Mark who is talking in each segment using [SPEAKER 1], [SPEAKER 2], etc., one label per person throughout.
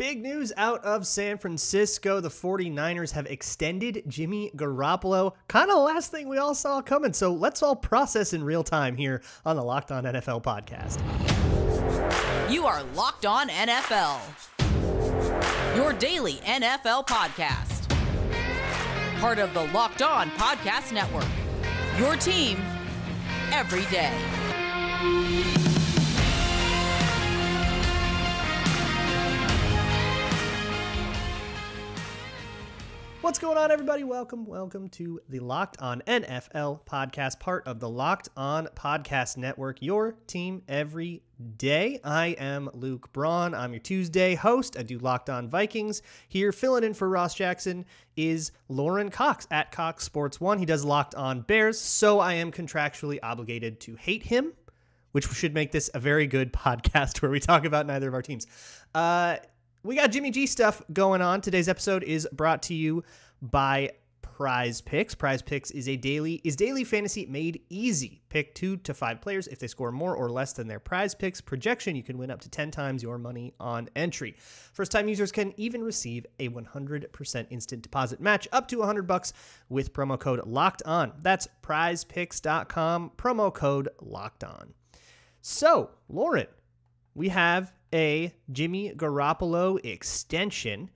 [SPEAKER 1] Big news out of San Francisco. The 49ers have extended Jimmy Garoppolo. Kind of the last thing we all saw coming. So let's all process in real time here on the Locked On NFL podcast.
[SPEAKER 2] You are Locked On NFL, your daily NFL podcast. Part of the Locked On Podcast Network, your team every day.
[SPEAKER 1] What's going on, everybody? Welcome to the Locked On NFL podcast, part of the Locked On Podcast Network, your team every day. I am Luke Braun. I'm your Tuesday host. I do Locked On Vikings. Here, filling in for Ross Jackson, is Lorin Cox at Cox Sports 1. He does Locked On Bears, so I am contractually obligated to hate him, which should make this a very good podcast where we talk about neither of our teams. We got Jimmy G stuff going on. Today's episode is brought to you by PrizePicks. PrizePicks is daily fantasy made easy. Pick 2 to 5 players. If they score more or less than their PrizePicks projection, you can win up to 10 times your money on entry. First-time users can even receive a 100% instant deposit match up to $100 with promo code LOCKEDON. That's PrizePicks.com, promo code LOCKEDON. So, Lorin, we have a Jimmy Garoppolo extension,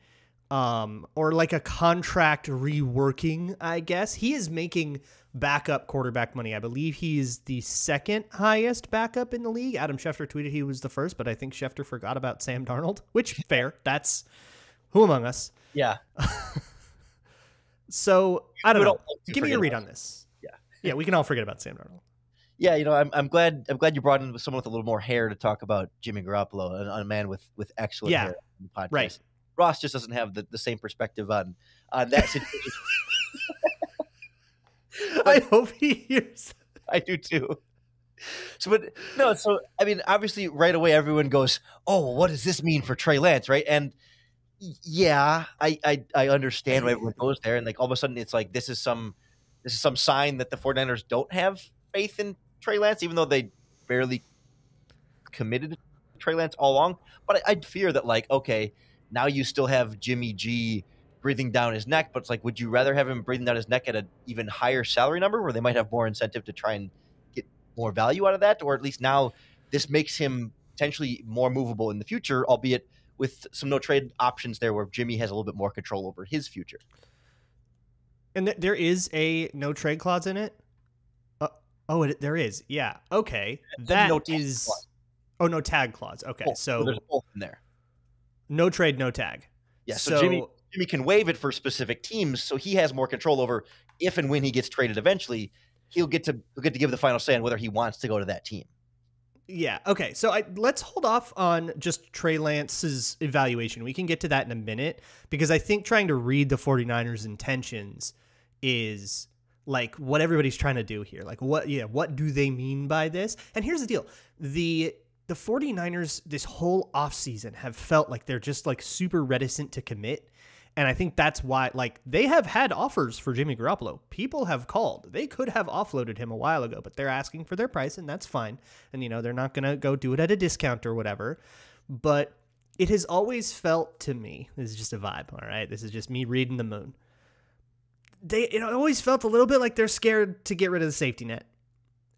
[SPEAKER 1] or like a contract reworking, I guess. He is making backup quarterback money. I believe he is the second highest backup in the league. Adam Schefter tweeted he was the first, but I think Schefter forgot about Sam Darnold, which, fair. That's who among us.
[SPEAKER 3] Yeah.
[SPEAKER 1] So, I don't know. Give me your read on this. Yeah, we can all forget about Sam Darnold.
[SPEAKER 3] Yeah, you know, I'm glad you brought in someone with a little more hair to talk about Jimmy Garoppolo, a man with excellent hair on the podcast.
[SPEAKER 1] Right.
[SPEAKER 3] Ross just doesn't have the same perspective on that situation.
[SPEAKER 1] I hope he hears.
[SPEAKER 3] I do too. So I mean, obviously, right away everyone goes, "Oh, what does this mean for Trey Lance?" Right? And yeah, I understand why everyone goes there, and like all of a sudden it's like this is some sign that the 49ers don't have faith in Trey Lance, even though they barely committed to Trey Lance all along. But I'd fear that, like, okay, now you still have Jimmy G breathing down his neck, but it's like, would you rather have him breathing down his neck at an even higher salary number where they might have more incentive to try and get more value out of that? Or at least now this makes him potentially more movable in the future, albeit with some no trade options there where Jimmy has a little bit more control over his future.
[SPEAKER 1] And there is a no trade clause in it? There is. Yeah. Okay. That
[SPEAKER 3] no
[SPEAKER 1] is.
[SPEAKER 3] Clause.
[SPEAKER 1] Oh, no tag clause. Okay. So
[SPEAKER 3] there's both in there.
[SPEAKER 1] No trade, no tag.
[SPEAKER 3] Yeah. So Jimmy can waive it for specific teams, so he has more control over if and when he gets traded. Eventually, he'll get to give the final say on whether he wants to go to that team.
[SPEAKER 1] Yeah. Okay. So let's hold off on just Trey Lance's evaluation. We can get to that in a minute because I think trying to read the 49ers' intentions is like what everybody's trying to do here. Like what do they mean by this? And here's the deal. The 49ers this whole offseason have felt like they're just like super reticent to commit. And I think that's why, like, they have had offers for Jimmy Garoppolo. People have called. They could have offloaded him a while ago, but they're asking for their price, and that's fine. And, you know, they're not going to go do it at a discount or whatever. But it has always felt to me, this is just a vibe, all right? This is just me reading the moon. It always felt a little bit like they're scared to get rid of the safety net.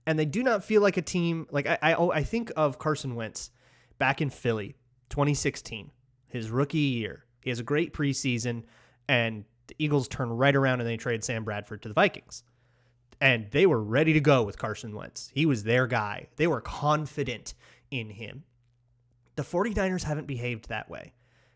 [SPEAKER 1] And they do not feel like a team. Like, I think of Carson Wentz back in Philly, 2016, his rookie year. He has a great preseason, and the Eagles turn right around and they trade Sam Bradford to the Vikings. And they were ready to go with Carson Wentz. He was their guy. They were confident in him. The 49ers haven't behaved that way.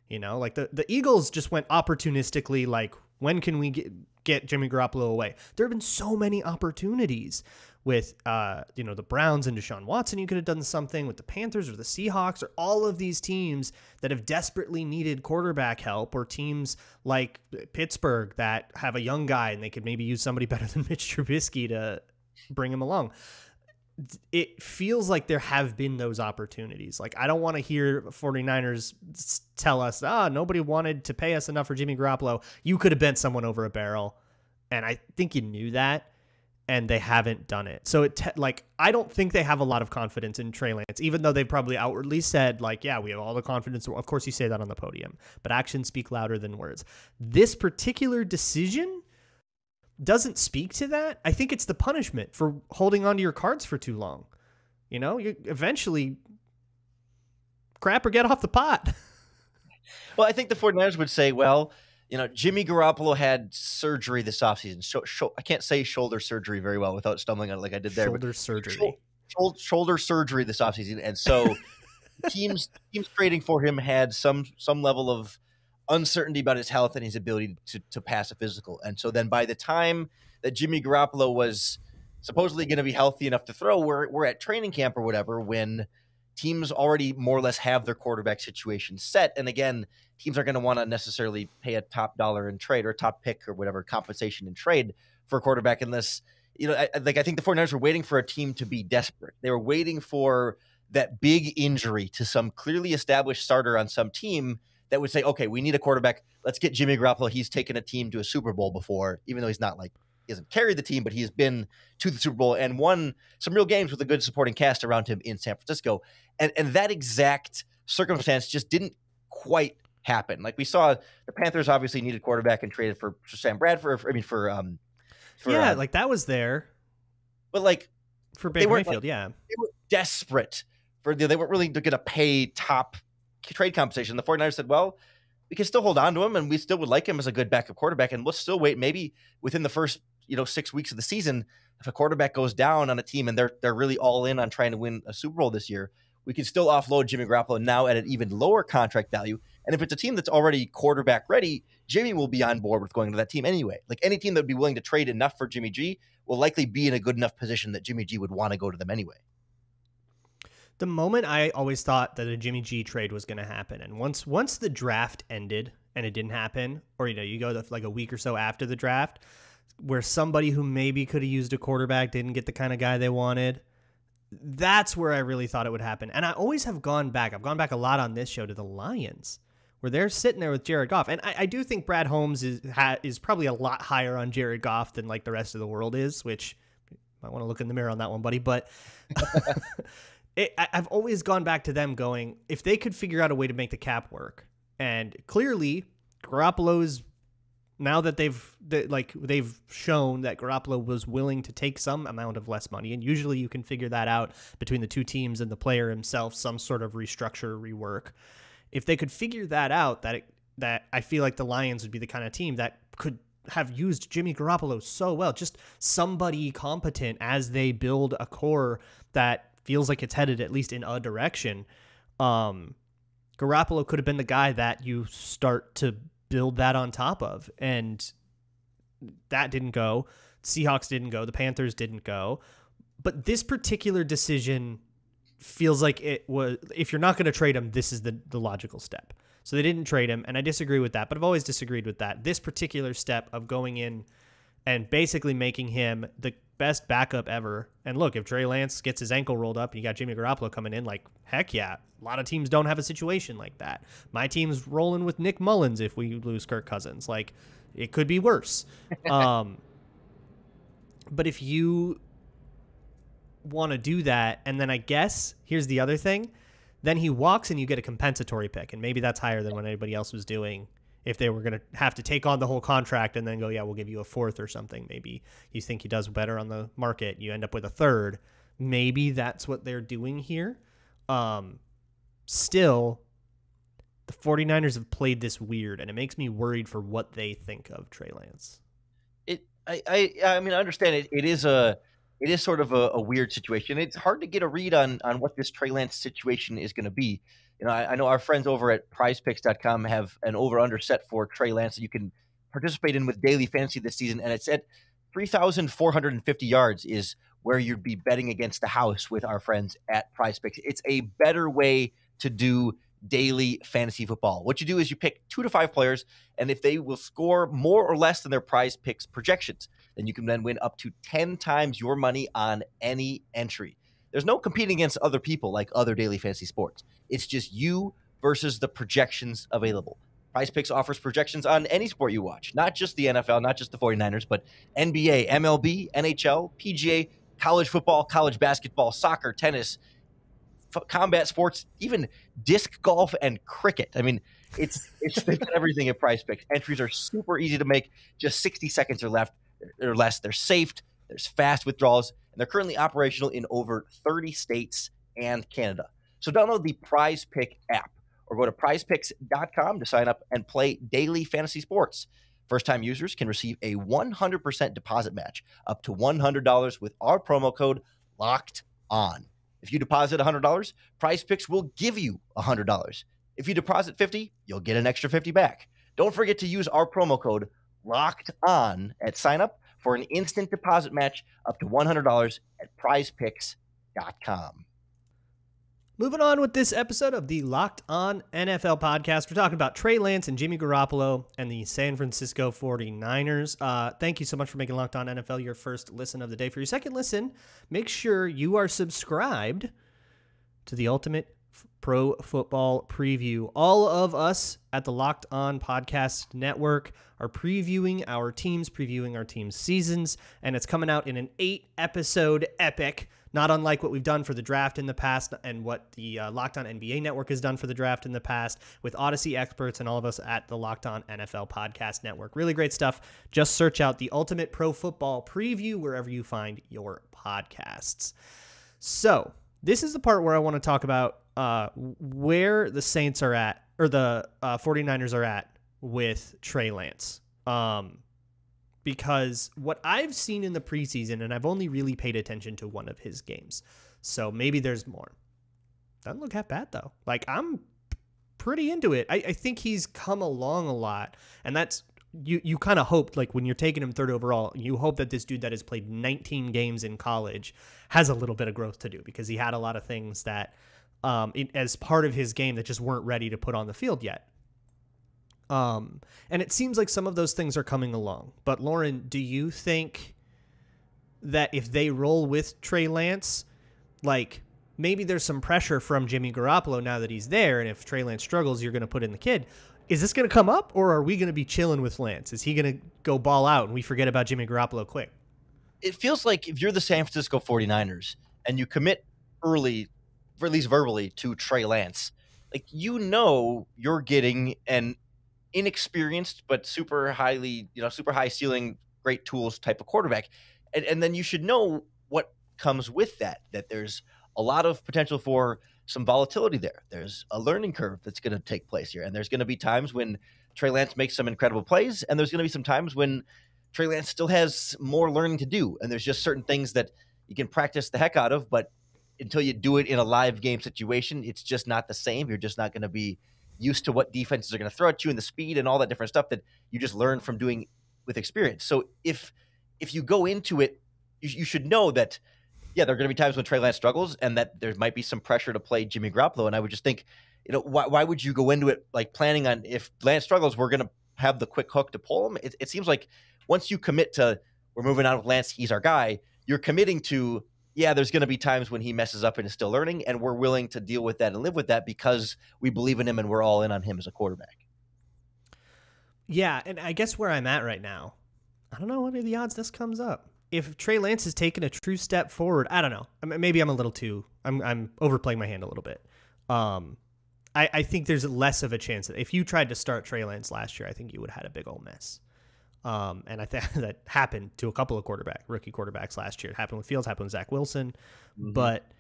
[SPEAKER 1] You know, like the Eagles just went opportunistically, like, when can we get Jimmy Garoppolo away? There have been so many opportunities with, the Browns and Deshaun Watson. You could have done something with the Panthers or the Seahawks or all of these teams that have desperately needed quarterback help, or teams like Pittsburgh that have a young guy and they could maybe use somebody better than Mitch Trubisky to bring him along. It feels like there have been those opportunities. Like, I don't want to hear 49ers tell us, nobody wanted to pay us enough for Jimmy Garoppolo. You could have bent someone over a barrel. And I think you knew that. and they haven't done it. So I don't think they have a lot of confidence in Trey Lance, even though they probably outwardly said like, yeah, we have all the confidence. Of course you say that on the podium, but actions speak louder than words. This particular decision doesn't speak to that. I think it's the punishment for holding onto your cards for too long. You know, you eventually crap or get off the pot.
[SPEAKER 3] Well, I think the 49ers would say, well, you know, Jimmy Garoppolo had surgery this offseason. I can't say shoulder surgery very well without stumbling on it like I did there.
[SPEAKER 1] Shoulder surgery.
[SPEAKER 3] Shoulder surgery this offseason. And so teams trading for him had some level of uncertainty about his health and his ability to pass a physical. And so then by the time that Jimmy Garoppolo was supposedly going to be healthy enough to throw, we're at training camp or whatever, when teams already more or less have their quarterback situation set. And again, teams aren't going to want to necessarily pay a top dollar in trade or a top pick or whatever compensation in trade for a quarterback unless, you know, I think the 49ers were waiting for a team to be desperate. They were waiting for that big injury to some clearly established starter on some team that would say, okay, we need a quarterback. Let's get Jimmy Garoppolo. He's taken a team to a Super Bowl before, even though he's not like, he hasn't carried the team, but he has been to the Super Bowl and won some real games with a good supporting cast around him in San Francisco. And that exact circumstance just didn't quite happen. Like we saw the Panthers obviously needed quarterback and traded for Sam Bradford.
[SPEAKER 1] Like that was there.
[SPEAKER 3] But like
[SPEAKER 1] for Baker Mayfield,
[SPEAKER 3] like,
[SPEAKER 1] yeah.
[SPEAKER 3] They were desperate they weren't really going to pay top trade compensation. The 49ers said, well, we can still hold on to him and we still would like him as a good backup quarterback. And we'll still wait maybe within the first, 6 weeks of the season, if a quarterback goes down on a team and they're really all in on trying to win a Super Bowl this year, we can still offload Jimmy Garoppolo now at an even lower contract value. And if it's a team that's already quarterback ready, Jimmy will be on board with going to that team anyway. Like any team that would be willing to trade enough for Jimmy G will likely be in a good enough position that Jimmy G would want to go to them anyway.
[SPEAKER 1] The moment I always thought that a Jimmy G trade was going to happen, and once the draft ended and it didn't happen, or you go to like a week or so after the draft, where somebody who maybe could have used a quarterback didn't get the kind of guy they wanted, that's where I really thought it would happen. And I always have gone back. I've gone back a lot on this show to the Lions, where they're sitting there with Jared Goff, and I do think Brad Holmes is probably a lot higher on Jared Goff than like the rest of the world is, which you might want to look in the mirror on that one, buddy, but. I've always gone back to them going, if they could figure out a way to make the cap work, and clearly Garoppolo's, now that they've shown that Garoppolo was willing to take some amount of less money, and usually you can figure that out between the two teams and the player himself, some sort of restructure, rework. If they could figure that out, that I feel like the Lions would be the kind of team that could have used Jimmy Garoppolo so well, just somebody competent as they build a core that feels like it's headed at least in a direction. Garoppolo could have been the guy that you start to build that on top of. And that didn't go. Seahawks didn't go. The Panthers didn't go. But this particular decision feels like it was, if you're not going to trade him, this is the logical step. So they didn't trade him, and I disagree with that, but I've always disagreed with that. This particular step of going in and basically making him the best backup ever. And look, if Trey Lance gets his ankle rolled up and you got Jimmy Garoppolo coming in, like, heck yeah. A lot of teams don't have a situation like that. My team's rolling with Nick Mullins if we lose Kirk Cousins. Like, it could be worse. But if you want to do that, and then I guess, here's the other thing, then he walks and you get a compensatory pick, and maybe that's higher than what anybody else was doing. If they were going to have to take on the whole contract and then go, yeah, we'll give you a fourth or something. Maybe you think he does better on the market. You end up with a third. Maybe that's what they're doing here. Still, the 49ers have played this weird, and it makes me worried for what they think of Trey Lance.
[SPEAKER 3] I mean, I understand it. It is sort of a weird situation. It's hard to get a read on what this Trey Lance situation is going to be. I know our friends over at PrizePicks.com have an over-under set for Trey Lance that you can participate in with daily fantasy this season, and it's at 3,450 yards is where you'd be betting against the house with our friends at PrizePicks. It's a better way to do daily fantasy football. What you do is you pick 2 to 5 players, and if they will score more or less than their PrizePicks projections, then you can then win up to 10 times your money on any entry. There's no competing against other people like other daily fantasy sports. It's just you versus the projections available. PrizePicks offers projections on any sport you watch, not just the NFL, not just the 49ers, but NBA, MLB, NHL, PGA, college football, college basketball, soccer, tennis, combat sports, even disc golf and cricket. I mean, it's everything at PrizePicks. Entries are super easy to make, just 60 seconds or less. They're safe, there's fast withdrawals, and they're currently operational in over 30 states and Canada. So download the PrizePick app or go to prizepicks.com to sign up and play daily fantasy sports. First-time users can receive a 100% deposit match up to $100 with our promo code LOCKEDON. If you deposit $100, PrizePicks will give you $100. If you deposit $50, you'll get an extra $50 back. Don't forget to use our promo code LOCKEDON at sign up for an instant deposit match up to $100 at prizepicks.com.
[SPEAKER 1] Moving on with this episode of the Locked On NFL podcast, we're talking about Trey Lance and Jimmy Garoppolo and the San Francisco 49ers. Thank you so much for making Locked On NFL your first listen of the day. For your second listen, make sure you are subscribed to the Ultimate Pro Football Preview. All of us at the Locked On Podcast Network are previewing our teams' seasons, and it's coming out in an 8-episode epic, not unlike what we've done for the draft in the past and what the Locked On NBA Network has done for the draft in the past with Odyssey experts and all of us at the Locked On NFL Podcast Network. Really great stuff. Just search out the Ultimate Pro Football Preview wherever you find your podcasts. So this is the part where I want to talk about where the Saints are at, or the 49ers are at with Trey Lance. Because what I've seen in the preseason, and I've only really paid attention to one of his games, so maybe there's more. Doesn't look half bad, though. Like, I'm pretty into it. I think he's come along a lot, and that's, you kind of hope, like, when you're taking him third overall, you hope that this dude that has played 19 games in college has a little bit of growth to do, because he had a lot of things that, as part of his game, that just weren't ready to put on the field yet. And it seems like some of those things are coming along. But Lorin, do you think that if they roll with Trey Lance, like, maybe there's some pressure from Jimmy Garoppolo now that he's there, and if Trey Lance struggles, you're going to put in the kid? Is this going to come up, or are we going to be chilling with Lance? Is he going to go ball out and we forget about Jimmy Garoppolo quick?
[SPEAKER 3] It feels like if you're the San Francisco 49ers and you commit early, or at least verbally, to Trey Lance, like, you know you're getting an inexperienced but super high ceiling, great tools type of quarterback. And then you should know what comes with that there's a lot of potential for some volatility there. There's a learning curve that's going to take place here. And there's going to be times when Trey Lance makes some incredible plays, and there's going to be some times when Trey Lance still has more learning to do. And there's just certain things that you can practice the heck out of, but until you do it in a live game situation, it's just not the same. You're just not going to be used to what defenses are going to throw at you and the speed and all that different stuff that you just learn from doing with experience. So if you go into it, you should know that, yeah, there are going to be times when Trey Lance struggles and that there might be some pressure to play Jimmy Garoppolo. And I would just think, why would you go into it like planning on, if Lance struggles, we're going to have the quick hook to pull him? It seems like once you commit to, we're moving on with Lance, he's our guy, you're committing to, yeah, there's going to be times when he messes up and is still learning, and we're willing to deal with that and live with that because we believe in him and we're all in on him as a quarterback.
[SPEAKER 1] Yeah, and I guess where I'm at right now, I don't know what are the odds this comes up. If Trey Lance has taken a true step forward, I don't know. Maybe I'm a little too, I'm overplaying my hand a little bit. I think there's less of a chance that if you tried to start Trey Lance last year, I think you would have had a big old mess. And I think that happened to a couple of rookie quarterbacks last year. It happened with Fields, happened with Zach Wilson. Mm-hmm. But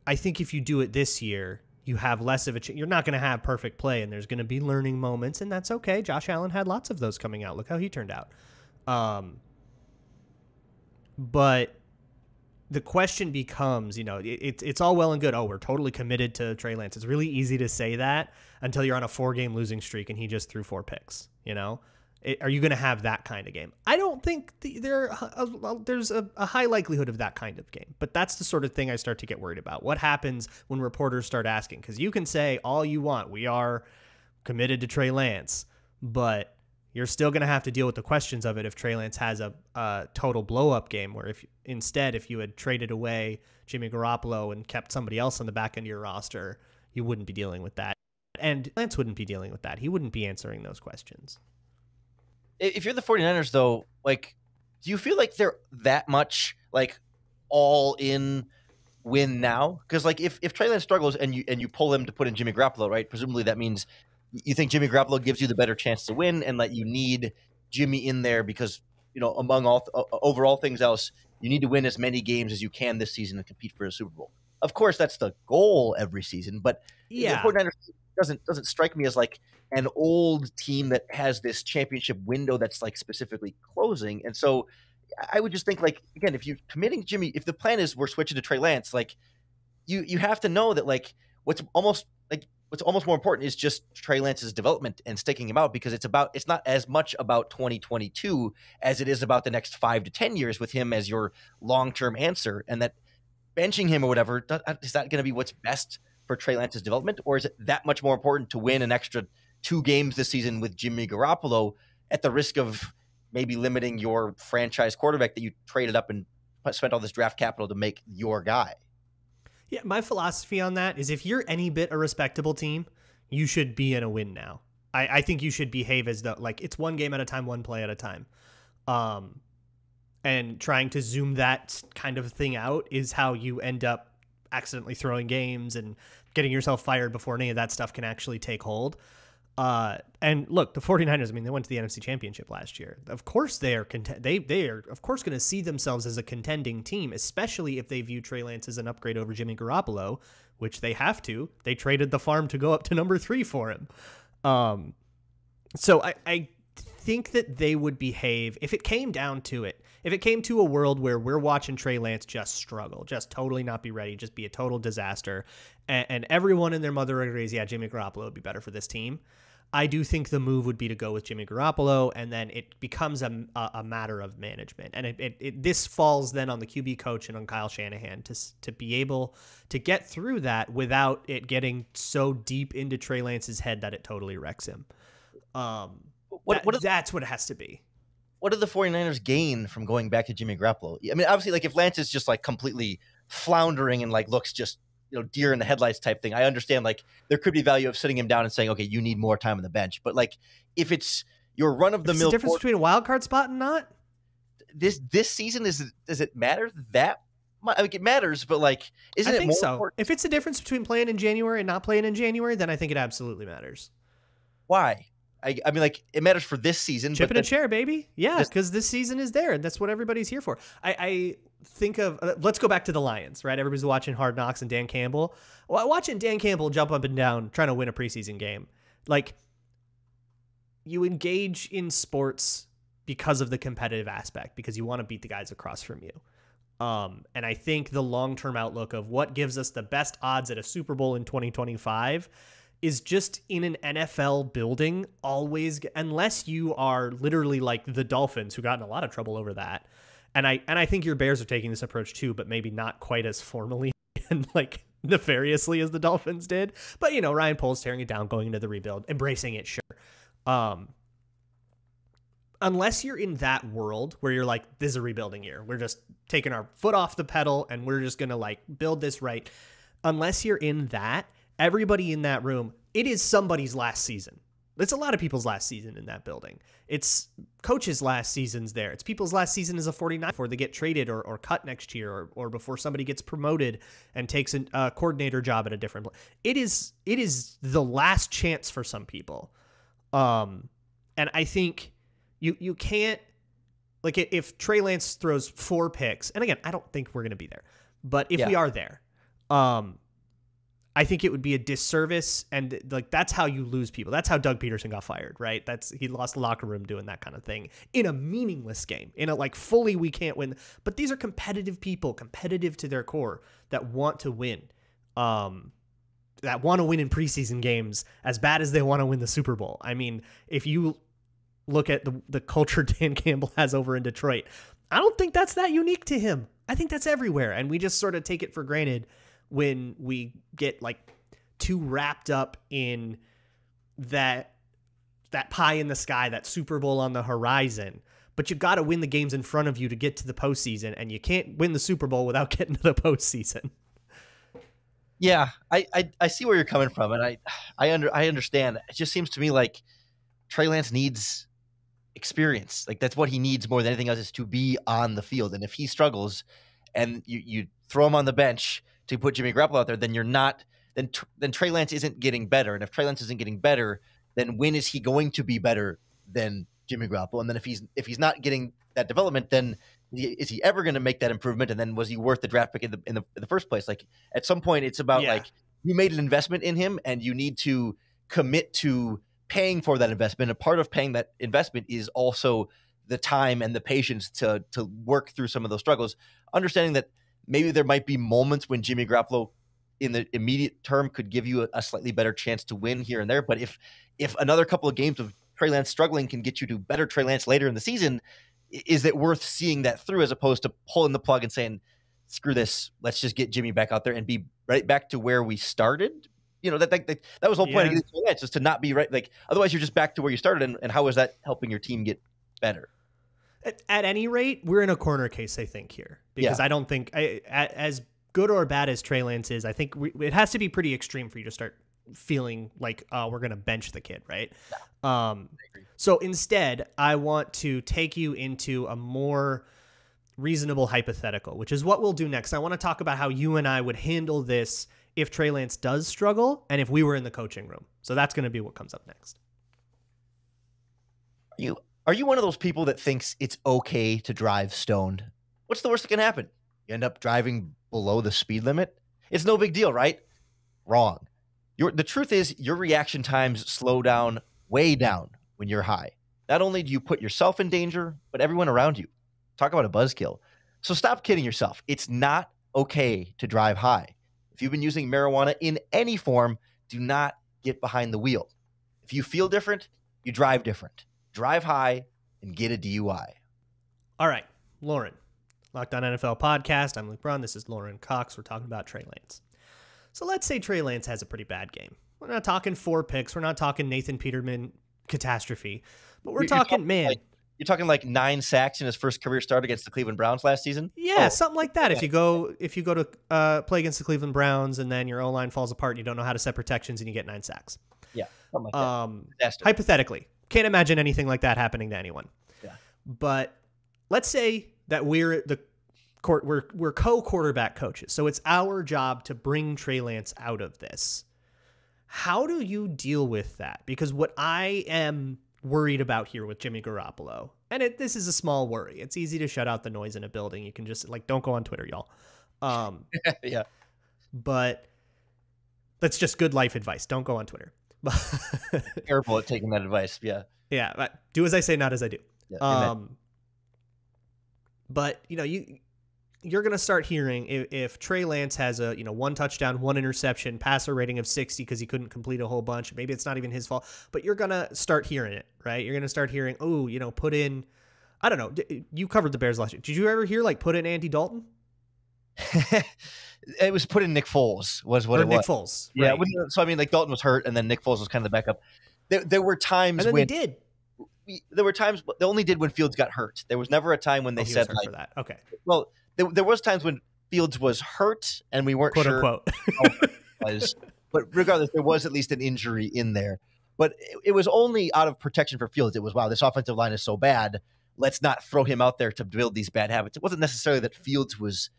[SPEAKER 1] I think if you do it this year, you have less of a chance. You're not going to have perfect play, and there's going to be learning moments, and that's okay. Josh Allen had lots of those coming out. Look how he turned out. But the question becomes, it's all well and good. Oh, we're totally committed to Trey Lance. It's really easy to say that until you're on a 4-game losing streak and he just threw 4 picks, Are you going to have that kind of game? I don't think there's a high likelihood of that kind of game, but that's the sort of thing I start to get worried about. What happens when reporters start asking? Because you can say all you want, we are committed to Trey Lance, but you're still going to have to deal with the questions of it if Trey Lance has a total blow-up game, where if you had traded away Jimmy Garoppolo and kept somebody else on the back end of your roster, you wouldn't be dealing with that. And Lance wouldn't be dealing with that. He wouldn't be answering those questions.
[SPEAKER 3] If you're the 49ers, though, like, do you feel like they're that much like all in win now? Because like if Trey Lance struggles and you pull him to put in Jimmy Garoppolo, right? Presumably that means you think Jimmy Garoppolo gives you the better chance to win, and that you need Jimmy in there because, you know, among all over all things else, you need to win as many games as you can this season and compete for a Super Bowl. Of course, that's the goal every season, but
[SPEAKER 1] Yeah,
[SPEAKER 3] the 49ers doesn't strike me as like an old team that has this championship window that's like specifically closing. And so I would just think, like, again, if you're committing Jimmy, if the plan is we're switching to Trey Lance, like you have to know that like what's almost more important is just Trey Lance's development and sticking him out, because it's not as much about 2022 as it is about the next 5 to 10 years with him as your long-term answer. And that benching him or whatever, is that going to be what's best for Trey Lance's development? Or is it that much more important to win an extra 2 games this season with Jimmy Garoppolo at the risk of maybe limiting your franchise quarterback that you traded up and spent all this draft capital to make your guy?
[SPEAKER 1] Yeah, my philosophy on that is if you're any bit a respectable team, you should be in a win now. I think you should behave as though like it's one game at a time, one play at a time. And trying to zoom that kind of thing out is how you end up accidentally throwing games and getting yourself fired before any of that stuff can actually take hold. And look, the 49ers, I mean, they went to the NFC Championship last year. Of course they are they are of course going to see themselves as a contending team, especially if they view Trey Lance as an upgrade over Jimmy Garoppolo, which they have to. They traded the farm to go up to number 3 for him. So I think that they would behave if it came down to it. If it came to a world where we're watching Trey Lance just struggle, just totally not be ready, just be a total disaster, and everyone and their mother agrees, yeah, Jimmy Garoppolo would be better for this team, I do think the move would be to go with Jimmy Garoppolo, and then it becomes a matter of management. And this falls then on the QB coach and on Kyle Shanahan to be able to get through that without it getting so deep into Trey Lance's head that it totally wrecks him. That's what it has to be.
[SPEAKER 3] What do the 49ers gain from going back to Jimmy Garoppolo? I mean, obviously, like if Lance is just like completely floundering and like looks just, you know, deer in the headlights type thing, I understand like there could be value of sitting him down and saying, okay, you need more time on the bench. But like if it's your run of the mill,
[SPEAKER 1] the difference between a wild card spot and not
[SPEAKER 3] this season, does it matter that much? I mean, it matters, but like, isn't it more
[SPEAKER 1] so.
[SPEAKER 3] important?
[SPEAKER 1] If it's the difference between playing in January and not playing in January, then I think it absolutely matters.
[SPEAKER 3] Why? I mean, like, it matters for this season.
[SPEAKER 1] Chip in a chair, baby. Yeah, because this season is there, and that's what everybody's here for. I think of, let's go back to the Lions, right? Everybody's watching Hard Knocks and Dan Campbell. Well, watching Dan Campbell jump up and down trying to win a preseason game. Like, you engage in sports because of the competitive aspect, because you want to beat the guys across from you. And I think the long-term outlook of what gives us the best odds at a Super Bowl in 2025 is just in an NFL building always, unless you are literally like the Dolphins, who got in a lot of trouble over that. And I think your Bears are taking this approach too, but maybe not quite as formally and like nefariously as the Dolphins did. But, you know, Ryan Poles tearing it down, going into the rebuild, embracing it, sure. Unless you're in that world where you're like, this is a rebuilding year, we're just taking our foot off the pedal and we're just going to like build this right. Unless you're in that, everybody in that room, it is somebody's last season. It's a lot of people's last season in that building. It's coaches' last seasons there. It's people's last season as a 49 before they get traded or cut next year, or before somebody gets promoted and takes a coordinator job at a different place. It is the last chance for some people. And I think you can't, like, if Trey Lance throws 4 picks, and again, I don't think we're going to be there, but if we are there, I think it would be a disservice, and like that's how you lose people. That's how Doug Peterson got fired, right? He lost the locker room doing that kind of thing in a meaningless game, in a like fully we can't win. But these are competitive people, competitive to their core, that want to win, that want to win in preseason games as bad as they want to win the Super Bowl. I mean, if you look at the culture Dan Campbell has over in Detroit, I don't think that's that unique to him. I think that's everywhere, and we just sort of take it for granted when we get like too wrapped up in that pie in the sky, that Super Bowl on the horizon. But you got to win the games in front of you to get to the postseason, and you can't win the Super Bowl without getting to the postseason.
[SPEAKER 3] Yeah, I see where you're coming from, and I understand. It just seems to me like Trey Lance needs experience. Like that's what he needs more than anything else, is to be on the field. And if he struggles, and you throw him on the bench to put Jimmy Garoppolo out there, then you're not. Then Trey Lance isn't getting better. And if Trey Lance isn't getting better, then when is he going to be better than Jimmy Garoppolo? And then if he's not getting that development, then is he ever going to make that improvement? And then was he worth the draft pick in the first place? Like at some point, it's about like you made an investment in him, and you need to commit to paying for that investment. A part of paying that investment is also the time and the patience to work through some of those struggles. Understanding that maybe there might be moments when Jimmy Garoppolo in the immediate term could give you a slightly better chance to win here and there. But if another couple of games of Trey Lance struggling can get you to better Trey Lance later in the season, is it worth seeing that through as opposed to pulling the plug and saying, screw this, let's just get Jimmy back out there and be right back to where we started? You know, that was the whole point of getting Trey Lance, is to not be right. Like otherwise you're just back to where you started. And how is that helping your team get better?
[SPEAKER 1] At any rate, we're in a corner case, I think, here, because I don't think as good or bad as Trey Lance is, I think it has to be pretty extreme for you to start feeling like we're going to bench the kid, right? Yeah. So instead, I want to take you into a more reasonable hypothetical, which is what we'll do next. I want to talk about how you and I would handle this if Trey Lance does struggle and if we were in the coaching room. So that's going to be what comes up next.
[SPEAKER 3] Are you one of those people that thinks it's okay to drive stoned? What's the worst that can happen? You end up driving below the speed limit? It's no big deal, right? Wrong. The truth is your reaction times slow down, way down when you're high. Not only do you put yourself in danger, but everyone around you. Talk about a buzzkill. So stop kidding yourself. It's not okay to drive high. If you've been using marijuana in any form, do not get behind the wheel. If you feel different, you drive different. Drive high and get a DUI.
[SPEAKER 1] All right, Lorin, Locked On NFL podcast. I'm Luke Braun. This is Lorin Cox. We're talking about Trey Lance. So let's say Trey Lance has a pretty bad game. We're not talking 4 picks. We're not talking Nathan Peterman catastrophe. But we're talking, man.
[SPEAKER 3] You're talking like 9 sacks in his first career start against the Cleveland Browns last season?
[SPEAKER 1] Yeah, something like that. If you go to play against the Cleveland Browns and then your O-line falls apart and you don't know how to set protections and you get 9 sacks.
[SPEAKER 3] Yeah, something like that.
[SPEAKER 1] Hypothetically. Can't imagine anything like that happening to anyone.
[SPEAKER 3] Yeah.
[SPEAKER 1] But let's say that we're co-quarterback coaches. So it's our job to bring Trey Lance out of this. How do you deal with that? Because what I am worried about here with Jimmy Garoppolo, and this is a small worry. It's easy to shut out the noise in a building. You can just don't go on Twitter, y'all.
[SPEAKER 3] Yeah.
[SPEAKER 1] But that's just good life advice. Don't go on Twitter.
[SPEAKER 3] Careful at taking that advice. Yeah.
[SPEAKER 1] Yeah. Do as I say, not as I do.
[SPEAKER 3] Yeah,
[SPEAKER 1] but you're going to start hearing if Trey Lance has a 1 touchdown, 1 interception, passer rating of 60 because he couldn't complete a whole bunch. Maybe it's not even his fault, but you're going to start hearing it, right? You're going to start hearing, put in, I don't know. You covered the Bears last year. Did you ever hear put in Andy Dalton?
[SPEAKER 3] It was put in Nick Foles was what it was.
[SPEAKER 1] Nick Foles.
[SPEAKER 3] Yeah.
[SPEAKER 1] Right.
[SPEAKER 3] So, Dalton was hurt and then Nick Foles was kind of the backup. There were times when
[SPEAKER 1] they did.
[SPEAKER 3] There were times they only did when Fields got hurt. There was never a time when they said
[SPEAKER 1] was hurt for that. Okay.
[SPEAKER 3] Well, there was times when Fields was hurt and we weren't
[SPEAKER 1] quote
[SPEAKER 3] sure
[SPEAKER 1] unquote.
[SPEAKER 3] how it was. But regardless, there was at least an injury in there. But it was only out of protection for Fields. It was, wow, this offensive line is so bad. Let's not throw him out there to build these bad habits. It wasn't necessarily that Fields was,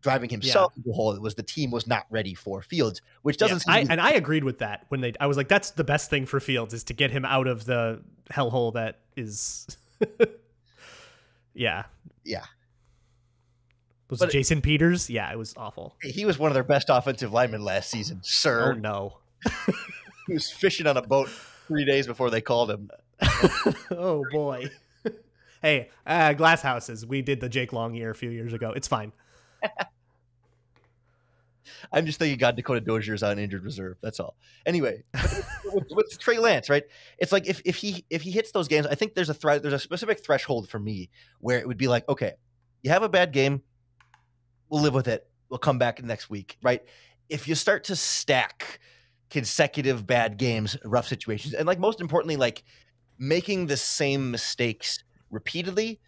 [SPEAKER 3] driving himself into the hole. It was the team was not ready for Fields, which doesn't
[SPEAKER 1] and I agreed with that when I was like, that's the best thing for Fields is to get him out of the hellhole that is Yeah. Was it Jason Peters? Yeah, it was awful.
[SPEAKER 3] He was one of their best offensive linemen last season, sir.
[SPEAKER 1] Oh no.
[SPEAKER 3] He was fishing on a boat 3 days before they called him.
[SPEAKER 1] Oh boy. Hey, glass houses. We did the Jake Long year a few years ago. It's fine.
[SPEAKER 3] I'm just thinking God Dakota Dozier's on injured reserve. That's all. Anyway, with Trey Lance, right? It's like if he hits those games, I think there's a specific threshold for me where it would be like, okay, you have a bad game, we'll live with it. We'll come back next week, right? If you start to stack consecutive bad games, rough situations, and most importantly, making the same mistakes repeatedly,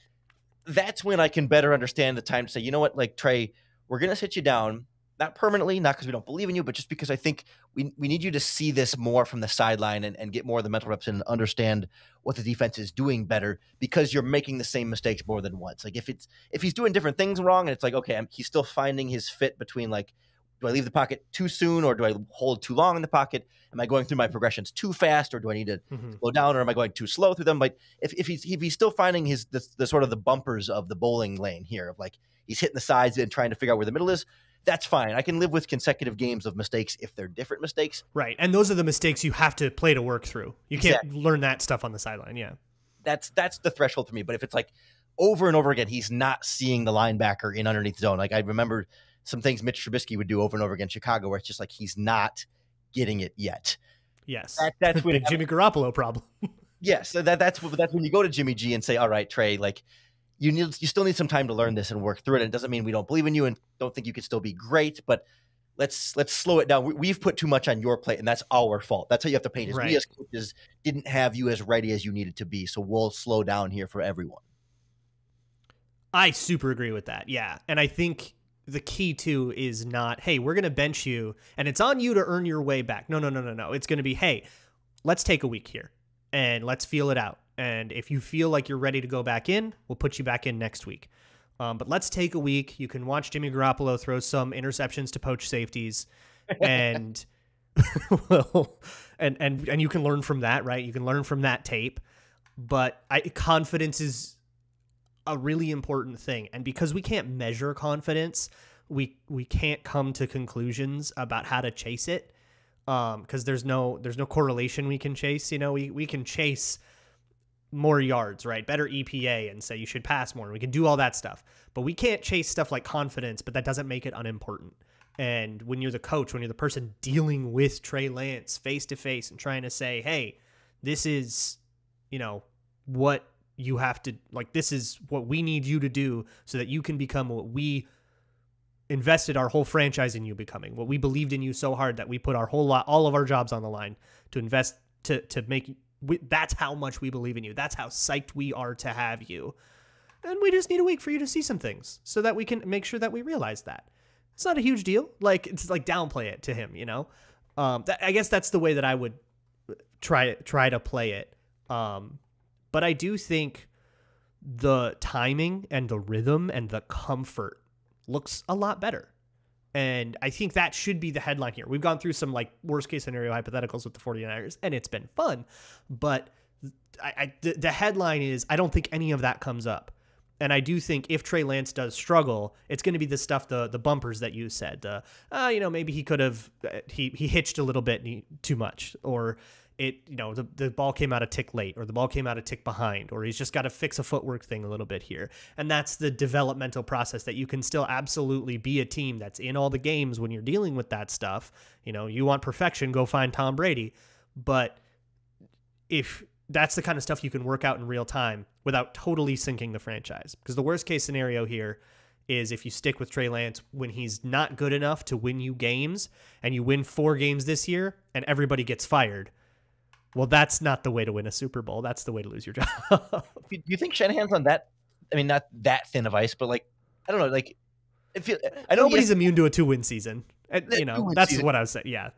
[SPEAKER 3] that's when I can better understand the time to say, you know what, Trey, we're going to sit you down not permanently, not because we don't believe in you, but just because I think we need you to see this more from the sideline and get more of the mental reps and understand what the defense is doing better, because you're making the same mistakes more than once. Like if he's doing different things wrong and it's like, okay, he's still finding his fit between like, do I leave the pocket too soon or do I hold too long in the pocket? Am I going through my progressions too fast or do I need to slow down or am I going too slow through them? Like if he's still finding the sort of the bumpers of the bowling lane here of like he's hitting the sides and trying to figure out where the middle is, that's fine. I can live with consecutive games of mistakes if they're different mistakes.
[SPEAKER 1] Right. And those are the mistakes you have to play to work through. You can't learn that stuff on the sideline. Yeah.
[SPEAKER 3] That's the threshold for me. But if it's like over and over again, he's not seeing the linebacker in underneath zone. Like I remember some things Mitch Trubisky would do over and over again in Chicago where it's just like he's not getting it yet.
[SPEAKER 1] Yes.
[SPEAKER 3] That's when
[SPEAKER 1] Jimmy Garoppolo problem.
[SPEAKER 3] Yes. That's when you go to Jimmy G and say, all right, Trey, like you still need some time to learn this and work through it. And it doesn't mean we don't believe in you and don't think you can still be great, but let's slow it down. We've put too much on your plate and that's our fault. That's how you have to paint it. Right. We as coaches didn't have you as ready as you needed to be. So we'll slow down here for everyone.
[SPEAKER 1] I super agree with that. Yeah. And I think the key too is not, hey, we're going to bench you and it's on you to earn your way back. No. It's going to be, hey, let's take a week here and let's feel it out. And if you feel like you're ready to go back in, we'll put you back in next week. But let's take a week. You can watch Jimmy Garoppolo throw some interceptions to poach safeties, and and you can learn from that, right? You can learn from that tape. But confidence is a really important thing, and because we can't measure confidence, we can't come to conclusions about how to chase it. Because there's no correlation we can chase. You know, we can chase more yards, right? Better EPA and say you should pass more. We can do all that stuff, but we can't chase stuff like confidence, but that doesn't make it unimportant. And when you're the coach, when you're the person dealing with Trey Lance face to face and trying to say, hey, this is, what you have to, like, this is what we need you to do so that you can become what we invested our whole franchise in you becoming, what we believed in you so hard that we put our whole lot, all of our jobs on the line to invest, to make. That's how much we believe in you. That's how psyched we are to have you. And we just need a week for you to see some things so that we can make sure that we realize that. It's not a huge deal. Like, it's like downplay it to him, I guess that's the way that I would try to play it. But I do think the timing and the rhythm and the comfort looks a lot better. And I think that should be the headline here. We've gone through some like worst case scenario hypotheticals with the 49ers, and it's been fun. But the headline is, I don't think any of that comes up. And I do think if Trey Lance does struggle, it's going to be the stuff, the bumpers that you said. Maybe he could have, he hitched a little bit too much, or the ball came out a tick late, or the ball came out a tick behind, or he's just got to fix a footwork thing a little bit here. And that's the developmental process that you can still absolutely be a team that's in all the games when you're dealing with that stuff. You want perfection, go find Tom Brady. But if that's the kind of stuff you can work out in real time without totally sinking the franchise, because the worst case scenario here is if you stick with Trey Lance when he's not good enough to win you games, and you win 4 games this year and everybody gets fired. Well, that's not the way to win a Super Bowl. That's the way to lose your job.
[SPEAKER 3] Do you think Shanahan's on that? I mean, not that thin of ice, but like, I don't know. Like,
[SPEAKER 1] I know nobody's immune to a 2-win season. That's season. What I was saying. Yeah.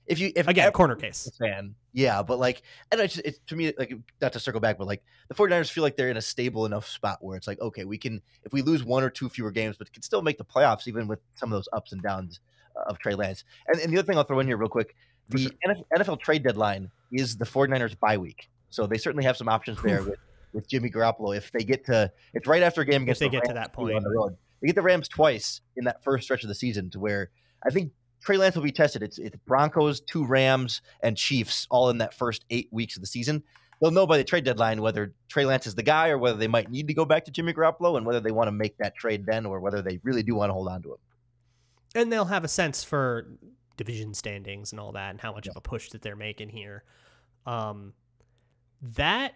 [SPEAKER 3] If
[SPEAKER 1] again, corner case
[SPEAKER 3] fan, yeah, but like, I don't know. It's to me, like, not to circle back, but like the 49ers feel like they're in a stable enough spot where it's like, okay, we can, if we lose 1 or 2 fewer games, but can still make the playoffs even with some of those ups and downs of Trey Lance. And the other thing I'll throw in here real quick. The NFL trade deadline is the 49ers bye week. So they certainly have some options there with Jimmy Garoppolo. If they get to, it's right after a game against
[SPEAKER 1] the Rams to that point
[SPEAKER 3] on the road. They get the Rams twice in that first stretch of the season, to where I think Trey Lance will be tested. It's Broncos, 2 Rams, and Chiefs all in that first 8 weeks of the season. They'll know by the trade deadline whether Trey Lance is the guy or whether they might need to go back to Jimmy Garoppolo, and whether they want to make that trade then or whether they really do want to hold on to him.
[SPEAKER 1] And they'll have a sense for division standings and all that, and how much of a push that they're making here. That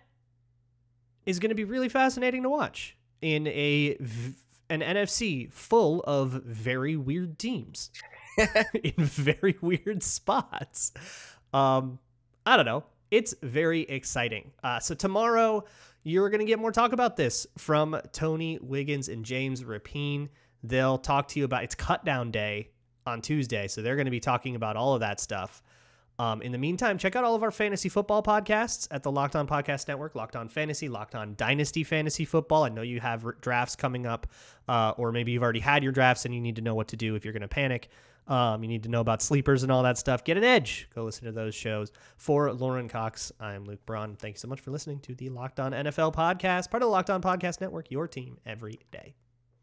[SPEAKER 1] is going to be really fascinating to watch in an NFC full of very weird teams in very weird spots. I don't know. It's very exciting. So tomorrow you're going to get more talk about this from Tony Wiggins and James Rapine. They'll talk to you about, it's cut down day. on Tuesday. So they're going to be talking about all of that stuff. In the meantime, check out all of our fantasy football podcasts at the Locked On Podcast Network, Locked On Fantasy, Locked On Dynasty Fantasy Football. I know you have drafts coming up, or maybe you've already had your drafts and you need to know what to do if you're going to panic. You need to know about sleepers and all that stuff. Get an edge. Go listen to those shows. For Lorin Cox, I'm Luke Braun. Thank you so much for listening to the Locked On NFL podcast, part of the Locked On Podcast Network, your team every day.